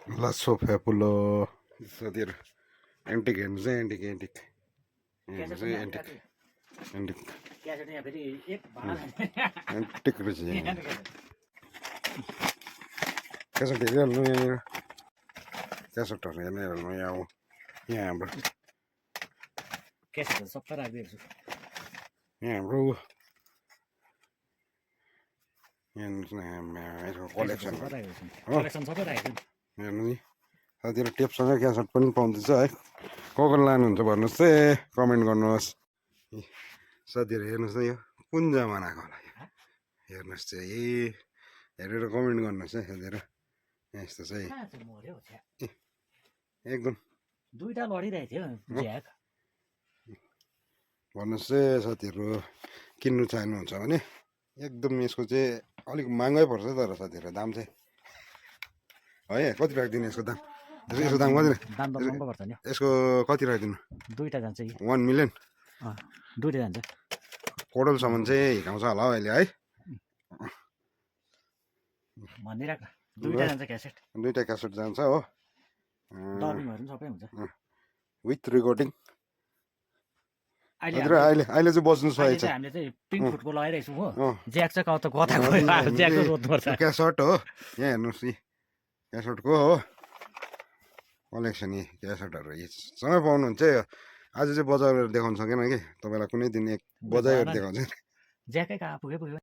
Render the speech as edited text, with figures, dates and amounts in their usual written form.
लासो फ्यापुलो साथीहरू एन्टिक हेर्नु चाहिँ एन्टिक एन्टिक हेर्नु चाहिँ एन्टिक एन्टिक एन्टिक रहेछ क्यासेट हेरिहाल्नु यहाँनिर क्यासेटहरू हेर्नै हेर्नु यहाँ यहाँ हाम्रो क्यासेटहरू सबै राखिदिएको छु यहाँ हाम्रो यहाँ कलेक्सन कलेक्सन सबै राखेको छु हेर्नु नि साथीहरू टेपसँग क्यासेट पनि पाउँदैछ है को लानुहुन्छ भन्नुहोस् है कमेन्ट गर्नुहोस् साथीहरू हेर्नुहोस् न यो कुन जमानाको होला हेर्नुहोस् चाहिँ हेरेर कमेन्ट गर्नुहोस् है साथीहरू यस्तो चाहिँ एकदम दुईटा लडिरहेको थियो ज्याक भन्नुहोस् है साथीहरू किन्नु चाहनुहुन्छ भने एकदम यसको चाहिँ अलिक महँगै पर्छ तर साथीहरू दाम चाहिँ है कति राखिदिनु यसको दाम यसको दाम कति दाम त महँगो पर्छ नि यसको कति राखिदिनु दुईटा जान्छ कि 1 मिलियन दुईटा जान्छ कोडलसम्म चाहिँ हिँडाउँछ होला अहिले है भनिराख दुईटा जान्छ क्यासेट दुईटा क्यासेट जान्छ हो डबिङहरू पनि सबै हुन्छ विथ रेकर्डिङ अहिले अहिले अहिले चाहिँ बस्नु सकेको छ हामीले चाहिँ पिङ्क फुटको लगाइरहेको छौँ हो ज्याक चाहिँ कता कता गयो ज्याकको सोध्नुपर्छ क्यासेट हो यहाँ हेर्नुहोस् नि क्यासेटको हो कलेक्सन यी क्यासेटहरू सँगै पाउनुहुन्छ आज चाहिँ बजाएर देखाउनु सकेन कि तपाईँलाई कुनै दिन एक बजाएर देखाउँछ ज्याकै कहाँ पुग्यो